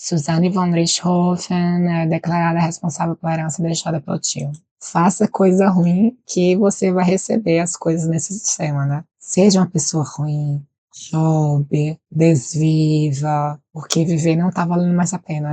Suzane von Richthofen é declarada responsável pela herança deixada pelo tio. Faça coisa ruim que você vai receber as coisas nesse sistema, né? Seja uma pessoa ruim, jobe, desviva, porque viver não tá valendo mais a pena.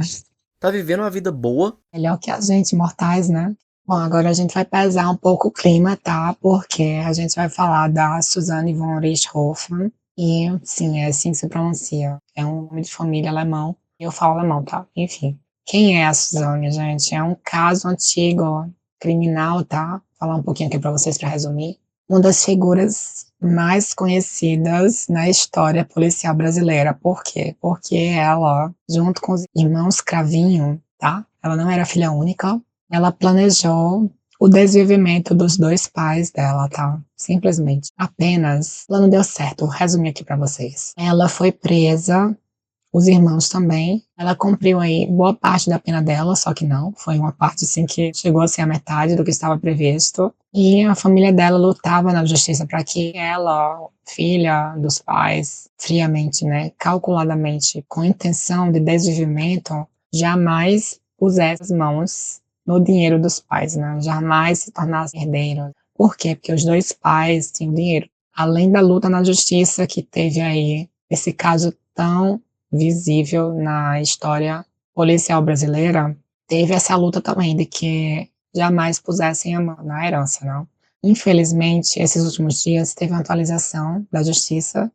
Tá vivendo uma vida boa? Melhor que a gente, mortais, né? Bom, agora a gente vai pesar um pouco o clima, tá? Porque a gente vai falar da Suzane von Richthofen. E, sim, é assim que se pronuncia. É um nome de família alemão. E eu falo alemão, tá? Enfim. Quem é a Suzane, gente? É um caso antigo, criminal, tá? Vou falar um pouquinho aqui pra vocês pra resumir. Uma das figuras mais conhecidas na história policial brasileira. Por quê? Porque ela, junto com os irmãos Cravinho, tá? Ela não era filha única. Ela planejou o desvivimento dos dois pais dela, tá? Simplesmente. Apenas. Ela não deu certo. Vou resumir aqui pra vocês. Ela foi presa, os irmãos também. Ela cumpriu aí boa parte da pena dela, só que não. Foi uma parte assim que chegou a ser a metade do que estava previsto. E a família dela lutava na justiça para que ela, filha dos pais, friamente, né, calculadamente, com intenção de desvivimento, jamais pusesse as mãos no dinheiro dos pais, né? Jamais se tornasse herdeiro. Por quê? Porque os dois pais tinham dinheiro. Além da luta na justiça que teve aí esse caso tão visível na história policial brasileira, teve essa luta também de que jamais pusessem a mão na herança, não. Infelizmente, esses últimos dias teve uma atualização da justiça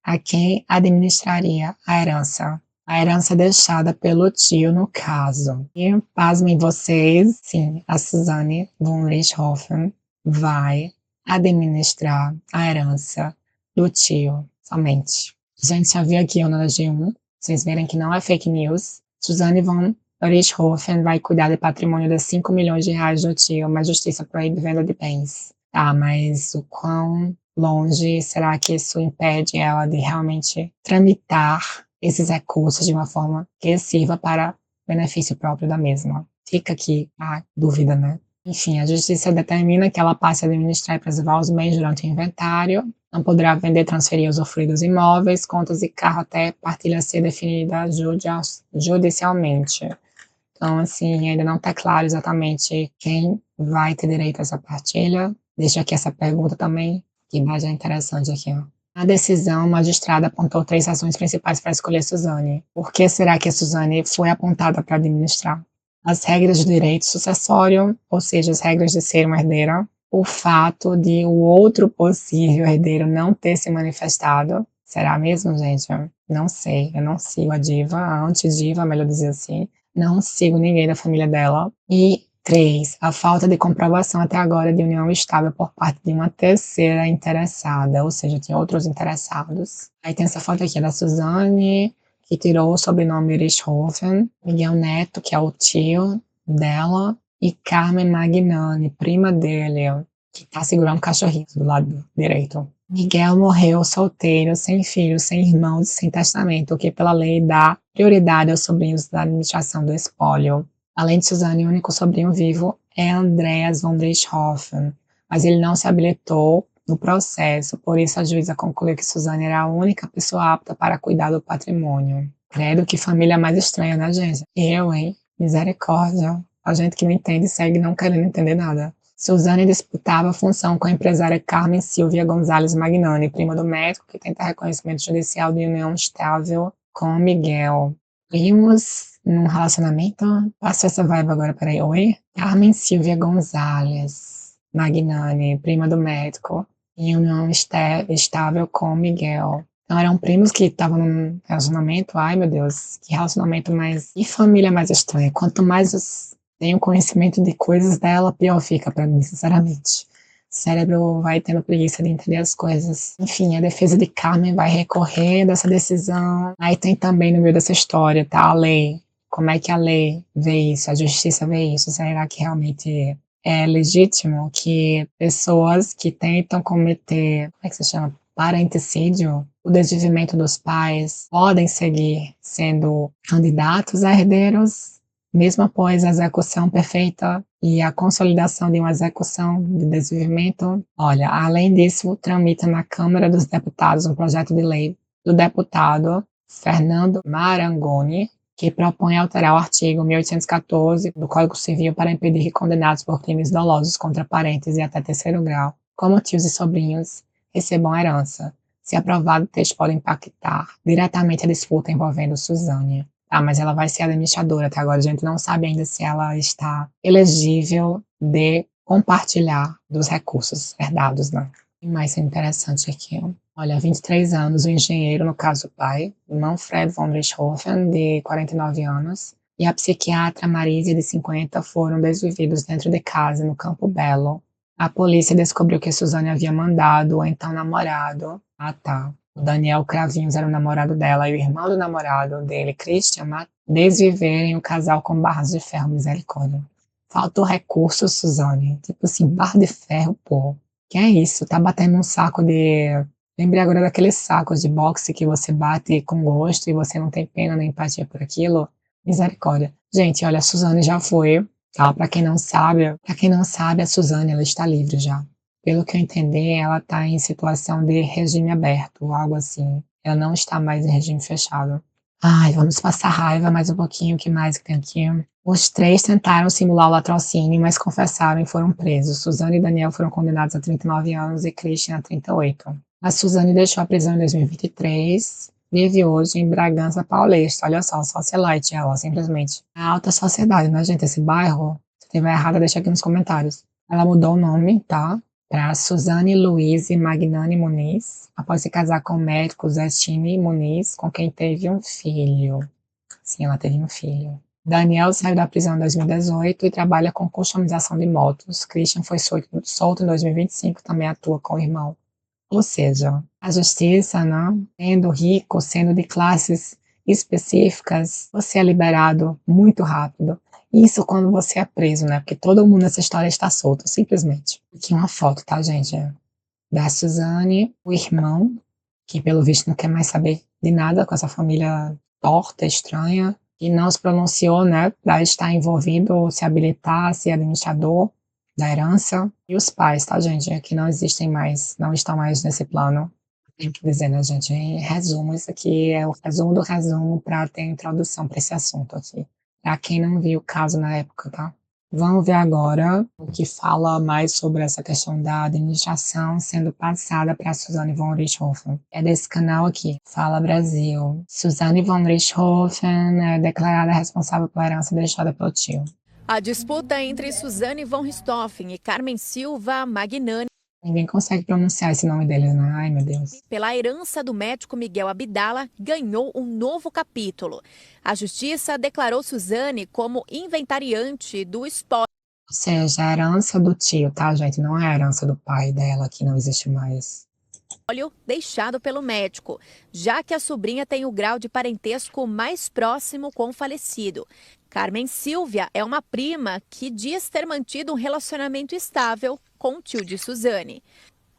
a quem administraria a herança deixada pelo tio no caso. E pasmem vocês, sim, a Suzane von Richthofen vai administrar a herança do tio somente. Gente, já vi aqui na G1, vocês verem que não é fake news. Suzane von Richthofen vai cuidar do patrimônio de 5 milhões de reais do tio, mas justiça proíbe venda de bens. Tá, mas o quão longe será que isso impede ela de realmente tramitar esses recursos de uma forma que sirva para benefício próprio da mesma? Fica aqui a dúvida, né? Enfim, a justiça determina que ela passe a administrar e preservar os bens durante o inventário, não poderá vender, transferir, usufruir dos imóveis, contas e carro até partilha ser definida judicialmente. Então, assim, ainda não está claro exatamente quem vai ter direito a essa partilha. Deixa aqui essa pergunta também, que mais é interessante aqui, ó. Na decisão, o magistrado apontou 3 razões principais para escolher Suzane. Por que será que a Suzane foi apontada para administrar? As regras do direito sucessório, ou seja, as regras de ser uma herdeira, o fato de o outro possível herdeiro não ter se manifestado. Será mesmo, gente? Eu não sei. Eu não sigo a diva, a antidiva, melhor dizer assim. Não sigo ninguém da família dela. E 3. A falta de comprovação até agora de união estável por parte de uma terceira interessada, ou seja, tem outros interessados. Aí tem essa foto aqui da Suzane, que tirou o sobrenome Richthofen, Miguel Neto, que é o tio dela, e Carmen Magnani, prima dele, que tá segurando um cachorrinho do lado direito. Miguel morreu solteiro, sem filhos, sem irmãos e sem testamento, o que pela lei dá prioridade aos sobrinhos da administração do espólio. Além de Suzane, o único sobrinho vivo é Andreas von Richthofen, mas ele não se habilitou no processo, por isso a juíza concluiu que Suzane era a única pessoa apta para cuidar do patrimônio. Credo, que família mais estranha, né, gente? Eu, hein? Misericórdia. A gente que não entende segue não querendo entender nada. Suzane disputava a função com a empresária Carmen Silvia Gonzalez Magnani, prima do médico que tenta reconhecimento judicial de união estável com Miguel. Primos num relacionamento? Passa essa vibe agora, peraí. Oi? Carmen Silvia Gonzalez Magnani, prima do médico, em união estável com Miguel. Então eram primos que estavam num relacionamento. Ai, meu Deus, que relacionamento mais. E família mais estranha. Quanto mais tenho conhecimento de coisas dela, pior fica pra mim, sinceramente. O cérebro vai tendo preguiça de entender as coisas. Enfim, a defesa de Carmen vai recorrer dessa decisão. Aí tem também no meio dessa história, tá? A lei. Como é que a lei vê isso? A justiça vê isso? Será que realmente é legítimo que pessoas que tentam cometer, como é que se chama? Parenticídio, o desvivimento dos pais, podem seguir sendo candidatos a herdeiros, mesmo após a execução perfeita e a consolidação de uma execução de desvivimento. Olha, além disso, tramita na Câmara dos Deputados um projeto de lei do deputado Fernando Marangoni, que propõe alterar o artigo 1814 do Código Civil para impedir que condenados por crimes dolosos contra parentes e até terceiro grau, como tios e sobrinhos, recebam a herança. Se aprovado, o texto pode impactar diretamente a disputa envolvendo Suzane. Ah, mas ela vai ser administradora, até agora a gente não sabe ainda se ela está elegível de compartilhar dos recursos herdados, né? O mais interessante aqui, olha, 23 anos, o engenheiro, no caso o pai, Manfred von Richthofen, de 49 anos, e a psiquiatra Marise, de 50, foram desvividos dentro de casa, no Campo Belo. A polícia descobriu que Suzane havia mandado o então namorado, o Daniel Cravinhos era o namorado dela, e o irmão do namorado dele, Christian, desviverem o casal com barras de ferro, misericórdia. Faltou recurso, Suzane. Tipo assim, barra de ferro, pô. Que é isso? Tá batendo um saco de. Lembrei agora daqueles sacos de boxe que você bate com gosto e você não tem pena nem empatia por aquilo. Misericórdia. Gente, olha, a Suzane já foi, tá? Pra quem não sabe, a Suzane, ela está livre já. Pelo que eu entendi, ela tá em situação de regime aberto, algo assim. Ela não está mais em regime fechado. Ai, vamos passar raiva mais um pouquinho, o que mais que tem aqui? Os três tentaram simular o latrocínio, mas confessaram e foram presos. Suzane e Daniel foram condenados a 39 anos e Christian a 38. A Suzane deixou a prisão em 2023, vive hoje em Bragança Paulista. Olha só, socialite ela, simplesmente. A alta sociedade, né, gente? Esse bairro, se tiver errado, deixa aqui nos comentários. Ela mudou o nome, tá? Para Suzane Luize Magnani Muniz, após se casar com o médico Zestine Muniz, com quem teve um filho. Sim, ela teve um filho. Daniel saiu da prisão em 2018 e trabalha com customização de motos. Christian foi solto em 2025, também atua com o irmão. Ou seja, a justiça, né, sendo rico, sendo de classes específicas, você é liberado muito rápido. Isso quando você é preso, né? Porque todo mundo nessa história está solto, simplesmente. Aqui uma foto, tá, gente? Da Suzane, o irmão, que pelo visto não quer mais saber de nada com essa família torta, estranha, e não se pronunciou, né, para estar envolvido, se habilitar, ser administrador da herança. E os pais, tá, gente? Que não existem mais, não estão mais nesse plano. Tenho que dizer, né, gente? Em resumo, isso aqui é o resumo do resumo para ter introdução para esse assunto aqui. Para quem não viu o caso na época, tá? Vamos ver agora o que fala mais sobre essa questão da administração sendo passada para Suzane von Richthofen. É desse canal aqui, Fala Brasil. Suzane von Richthofen é declarada responsável pela herança deixada pelo tio. A disputa entre Suzane von Richthofen e Carmen Silva Magnani Ninguém consegue pronunciar esse nome deles, né? Ai, meu Deus. pela herança do médico Miguel Abdala ganhou um novo capítulo. A justiça declarou Suzane como inventariante do espólio Ou seja, a herança do tio, tá, gente? Não é a herança do pai dela, que não existe mais. deixado pelo médico, já que a sobrinha tem o grau de parentesco mais próximo com o falecido. Carmen Silvia é uma prima que diz ter mantido um relacionamento estável com o tio de Suzane.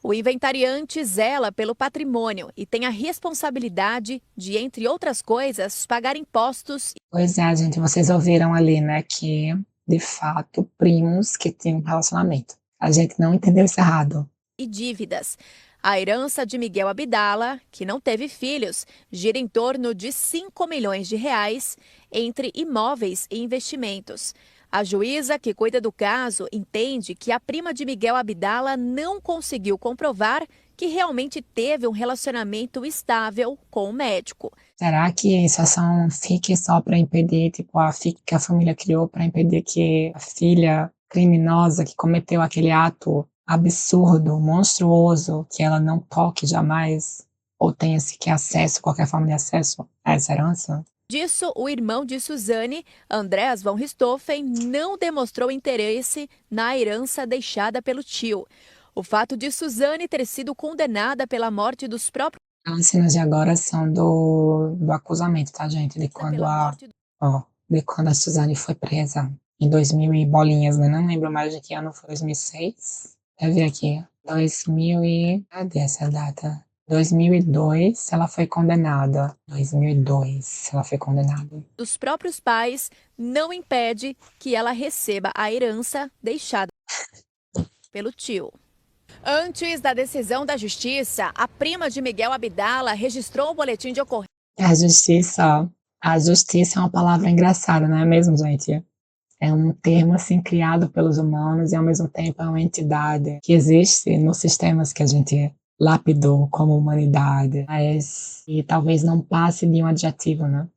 O inventariante zela pelo patrimônio e tem a responsabilidade de, entre outras coisas, pagar impostos. Pois é, gente, vocês ouviram ali, né, que, de fato, primos que tinham um relacionamento. A gente não entendeu isso errado. E dívidas. A herança de Miguel Abdala, que não teve filhos, gira em torno de 5 milhões de reais entre imóveis e investimentos. A juíza que cuida do caso entende que a prima de Miguel Abdala não conseguiu comprovar que realmente teve um relacionamento estável com o médico. Será que isso é só um fique só para impedir, tipo, a fique que a família criou para impedir que a filha criminosa que cometeu aquele ato absurdo, monstruoso, que ela não toque jamais ou tenha sequer acesso, qualquer forma de acesso a essa herança? Disso, o irmão de Suzane, Andreas von Richthofen, não demonstrou interesse na herança deixada pelo tio. O fato de Suzane ter sido condenada pela morte dos próprios... As cenas de agora são do acusamento, tá, gente? De quando de quando a Suzane foi presa em 2000 e bolinhas, né? Não lembro mais de que ano foi, 2006? Quer ver aqui? 2000 e... Cadê essa data? 2002, ela foi condenada. 2002, ela foi condenada. Dos próprios pais não impede que ela receba a herança deixada pelo tio. Antes da decisão da justiça, a prima de Miguel Abdala registrou o boletim de ocorrência. A justiça A justiça é uma palavra engraçada, não é mesmo, gente? É um termo assim criado pelos humanos e ao mesmo tempo é uma entidade que existe nos sistemas que a gente lapidou como humanidade, mas e talvez não passe de um adjetivo, né?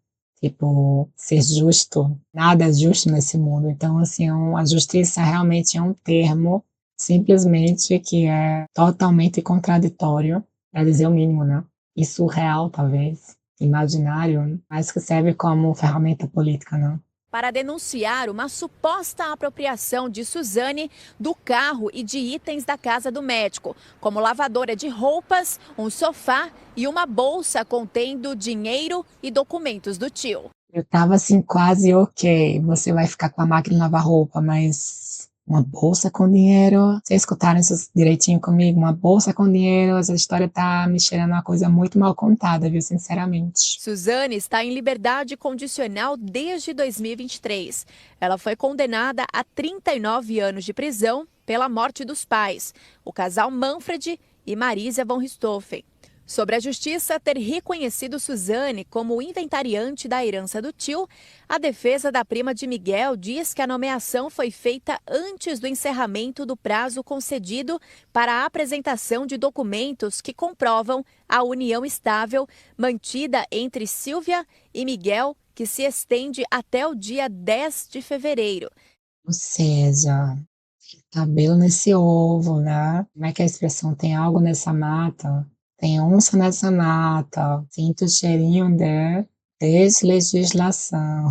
Tipo, ser justo, nada é justo nesse mundo. Então, assim, a justiça realmente é um termo simplesmente que é totalmente contraditório, para dizer o mínimo, né? E surreal, talvez, imaginário, mas que serve como ferramenta política, né? Para denunciar uma suposta apropriação de Suzane do carro e de itens da casa do médico, como lavadora de roupas, um sofá e uma bolsa contendo dinheiro e documentos do tio. Eu tava assim, quase ok, você vai ficar com a máquina de lavar roupa, mas uma bolsa com dinheiro, vocês escutaram isso direitinho comigo? Uma bolsa com dinheiro, essa história tá me cheirando uma coisa muito mal contada, viu, sinceramente. Suzane está em liberdade condicional desde 2023. Ela foi condenada a 39 anos de prisão pela morte dos pais, o casal Manfred e Marisa von Richthofen. Sobre a justiça ter reconhecido Suzane como inventariante da herança do tio, a defesa da prima de Miguel diz que a nomeação foi feita antes do encerramento do prazo concedido para a apresentação de documentos que comprovam a união estável mantida entre Silvia e Miguel, que se estende até o dia 10 de fevereiro. Ou seja, cabelo nesse ovo, né? Como é que é a expressão? Tem algo nessa mata? Tem onça nessa mata. Sinto o cheirinho de deslegislação.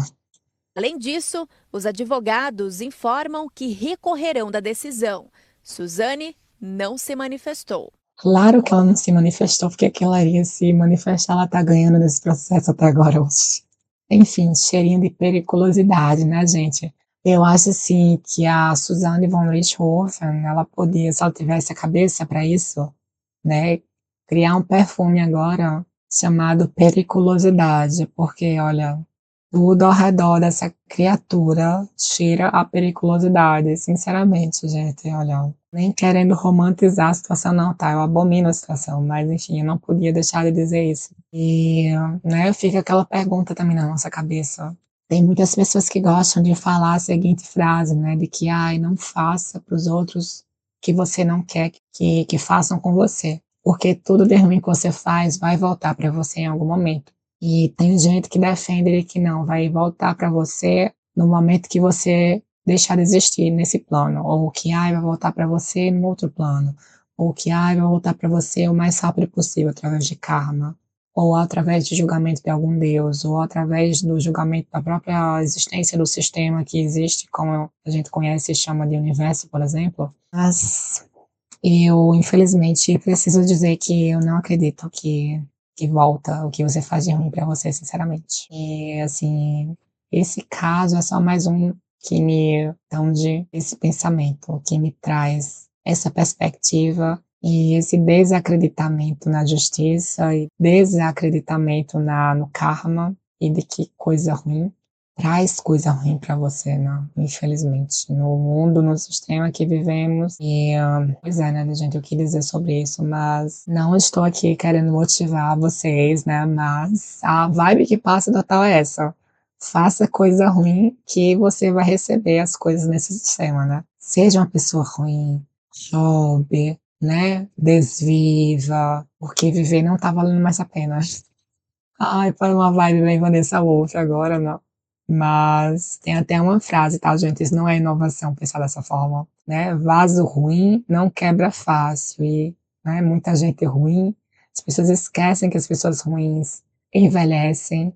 Além disso, os advogados informam que recorrerão da decisão. Suzane não se manifestou. Claro que ela não se manifestou, porque que ela iria se manifestar, ela tá ganhando nesse processo até agora. Oxi. Enfim, cheirinho de periculosidade, né, gente? Eu acho, assim, que a Suzane von Richthofen, ela podia, se ela tivesse a cabeça para isso, né, criar um perfume agora chamado Periculosidade, porque, olha, tudo ao redor dessa criatura cheira a periculosidade, sinceramente, gente, olha, nem querendo romantizar a situação não, tá? Eu abomino a situação, mas enfim, eu não podia deixar de dizer isso. E, né, fica aquela pergunta também na nossa cabeça. Tem muitas pessoas que gostam de falar a seguinte frase, né, de que, ai, não faça para os outros o que você não quer que façam com você, porque tudo de ruim que você faz vai voltar para você em algum momento. E tem gente que defende que não, vai voltar para você no momento que você deixar de existir nesse plano, ou que ai, vai voltar para você no outro plano, ou que ai, vai voltar para você o mais rápido possível através de karma, ou através de julgamento de algum deus, ou através do julgamento da própria existência do sistema que existe, como a gente conhece e chama de universo, por exemplo. Mas eu, infelizmente, preciso dizer que eu não acredito que volta o que você faz de ruim para você, sinceramente. E, assim, esse caso é só mais um que me tende esse pensamento, que me traz essa perspectiva e esse desacreditamento na justiça e desacreditamento no karma e de que coisa ruim traz coisa ruim para você, né? Infelizmente, no mundo, no sistema que vivemos. E, pois é, né, gente, eu queria dizer sobre isso, mas não estou aqui querendo motivar vocês, né? Mas a vibe que passa total é essa. Faça coisa ruim que você vai receber as coisas nesse sistema, né? Seja uma pessoa ruim, jobe, né? Desviva, porque viver não tá valendo mais a pena. Ai, foi uma vibe bem Vanessa Wolff agora, não. Mas tem até uma frase, tá, gente? Isso não é inovação pensar dessa forma, né? Vaso ruim não quebra fácil e, né, muita gente ruim, as pessoas esquecem que as pessoas ruins envelhecem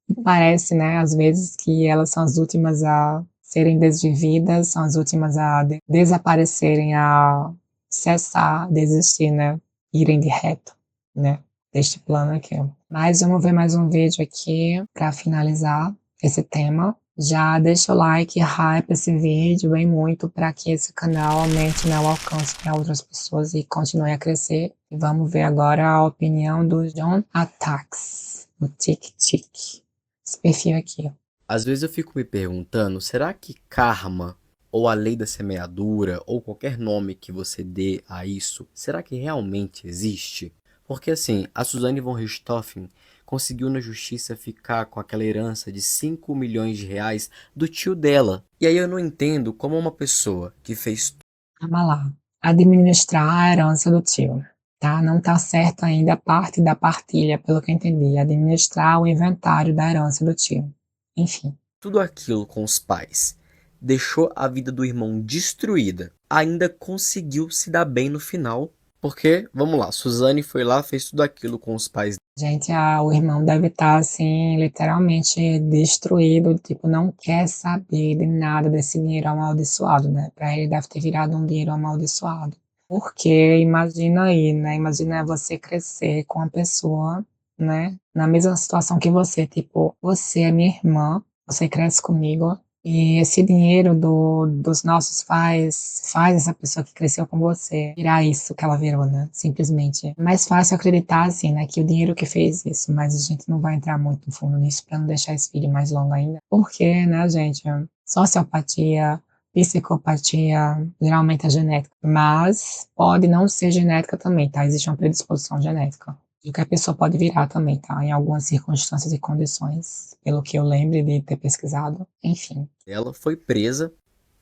e parece, né, às vezes que elas são as últimas a serem desvividas, são as últimas a desaparecerem, a cessar, desistir, né? Irem de reto, né? Deste plano aqui. Mas vamos ver mais um vídeo aqui para finalizar esse tema. Já deixa o like, hype esse vídeo bem muito para que esse canal aumente, né, o alcance para outras pessoas e continue a crescer. E vamos ver agora a opinião do John Attacks, o Tic Tic. Esse perfil aqui, ó. Às vezes eu fico me perguntando, será que karma, ou a lei da semeadura, ou qualquer nome que você dê a isso, será que realmente existe? Porque assim, a Suzane von Richthofen conseguiu na justiça ficar com aquela herança de 5 milhões de reais do tio dela. E aí eu não entendo como uma pessoa que fez. Calma lá. Administrar a herança do tio, tá? Não tá certo ainda a parte da partilha, pelo que eu entendi. Administrar o inventário da herança do tio. Enfim. Tudo aquilo com os pais, deixou a vida do irmão destruída, ainda conseguiu se dar bem no final, porque, vamos lá, Suzane foi lá, fez tudo aquilo com os pais. Gente, o irmão deve estar, assim, literalmente destruído, tipo, não quer saber de nada desse dinheiro amaldiçoado, né? Pra ele deve ter virado um dinheiro amaldiçoado. Porque imagina aí, né? Imagina você crescer com uma pessoa, né? Na mesma situação que você, tipo, você é minha irmã, você cresce comigo, e esse dinheiro dos nossos pais faz essa pessoa que cresceu com você virar isso que ela virou, né? Simplesmente. É mais fácil acreditar, assim, né? Que o dinheiro que fez isso, mas a gente não vai entrar muito no fundo nisso pra não deixar esse vídeo mais longo ainda. Porque, né, gente? Sociopatia, psicopatia, geralmente é genética, mas pode não ser genética também, tá? Existe uma predisposição genética. E que a pessoa pode virar também, tá? Em algumas circunstâncias e condições, pelo que eu lembro de ter pesquisado. Enfim. Ela foi presa,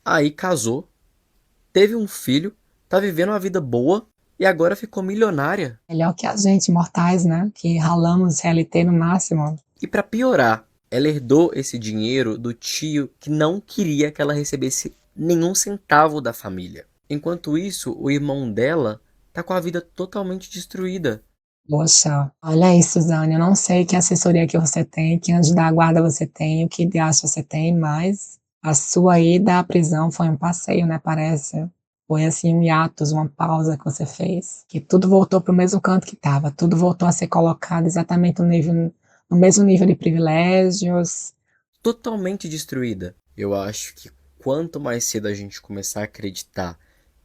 aí casou, teve um filho, tá vivendo uma vida boa e agora ficou milionária. Melhor que a gente, mortais, né? Que ralamos CLT no máximo. E pra piorar, ela herdou esse dinheiro do tio que não queria que ela recebesse nenhum centavo da família. Enquanto isso, o irmão dela tá com a vida totalmente destruída. Poxa, olha aí, Suzane, eu não sei que assessoria que você tem, que anjo da guarda você tem, o que de acha você tem, mas a sua ida à prisão foi um passeio, né, parece. Foi assim um hiatus, uma pausa que você fez, que tudo voltou para o mesmo canto que estava, tudo voltou a ser colocado exatamente no mesmo nível de privilégios. Totalmente destruída. Eu acho que quanto mais cedo a gente começar a acreditar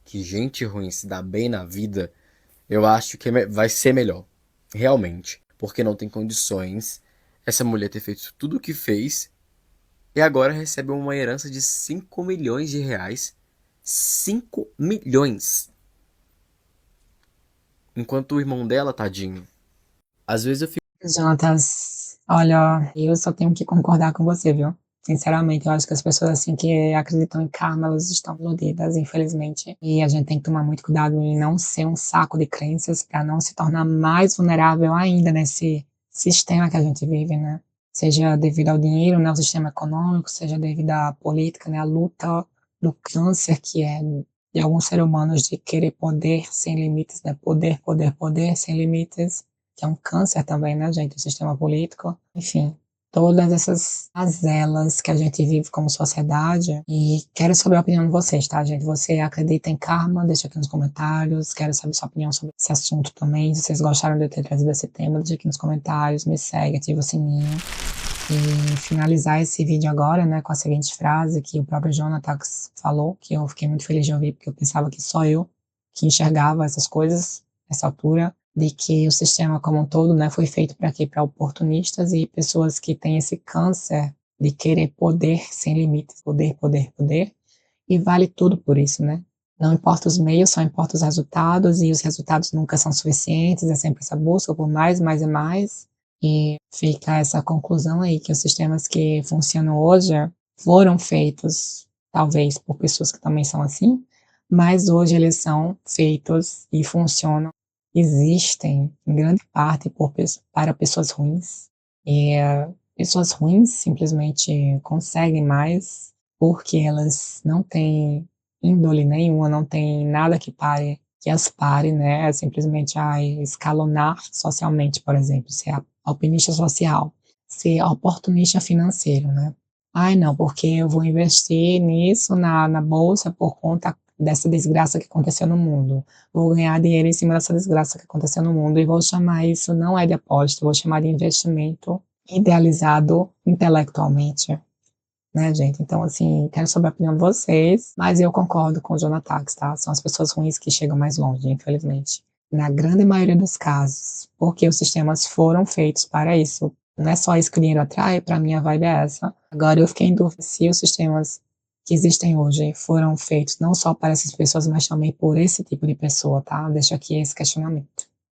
que gente ruim se dá bem na vida, eu acho que vai ser melhor. Realmente. Porque não tem condições essa mulher ter feito tudo o que fez e agora recebe uma herança de 5 milhões de reais. 5 milhões! Enquanto o irmão dela, tadinho. Às vezes eu fico. Jonatas, olha, eu só tenho que concordar com você, viu? Sinceramente, eu acho que as pessoas assim que acreditam em karma, elas estão iludidas, infelizmente. E a gente tem que tomar muito cuidado em não ser um saco de crenças para não se tornar mais vulnerável ainda nesse sistema que a gente vive, né? Seja devido ao dinheiro, né, ao sistema econômico, seja devido à política, né, a luta do câncer que é de alguns seres humanos de querer poder sem limites, né? Poder, poder, poder sem limites, que é um câncer também, né, gente, o sistema político. Enfim, todas essas mazelas que a gente vive como sociedade. E quero saber a opinião de vocês, tá, gente? Você acredita em karma? Deixa aqui nos comentários. Quero saber sua opinião sobre esse assunto também. Se vocês gostaram de eu ter trazido esse tema, deixa aqui nos comentários. Me segue, ativa o sininho. E finalizar esse vídeo agora, né, com a seguinte frase que o próprio Jonathan falou, que eu fiquei muito feliz de ouvir, porque eu pensava que só eu que enxergava essas coisas nessa altura, de que o sistema como um todo, né, foi feito para quê? Para oportunistas e pessoas que têm esse câncer de querer poder sem limites, poder, poder, poder, e vale tudo por isso, né? Não importa os meios, só importa os resultados, e os resultados nunca são suficientes, é sempre essa busca por mais, mais e mais, e fica essa conclusão aí que os sistemas que funcionam hoje foram feitos, talvez, por pessoas que também são assim, mas hoje eles são feitos e funcionam, existem em grande parte para pessoas ruins. E pessoas ruins simplesmente conseguem mais porque elas não têm índole nenhuma, não tem nada que as pare, né? É simplesmente escalonar socialmente, por exemplo, ser alpinista social, ser oportunista financeiro, né? Ai, não, porque eu vou investir nisso na bolsa por conta dessa desgraça que aconteceu no mundo. Vou ganhar dinheiro em cima dessa desgraça que aconteceu no mundo e vou chamar isso, não é de aposta, vou chamar de investimento idealizado intelectualmente, né, gente? Então, assim, quero saber a opinião de vocês, mas eu concordo com o Jonathan, tá? São as pessoas ruins que chegam mais longe, infelizmente. Na grande maioria dos casos, porque os sistemas foram feitos para isso. Não é só isso que o dinheiro atrai, para mim a vibe é essa. Agora eu fiquei em dúvida se os sistemas que existem hoje foram feitos não só para essas pessoas, mas também por esse tipo de pessoa, tá? Deixo aqui esse questionamento.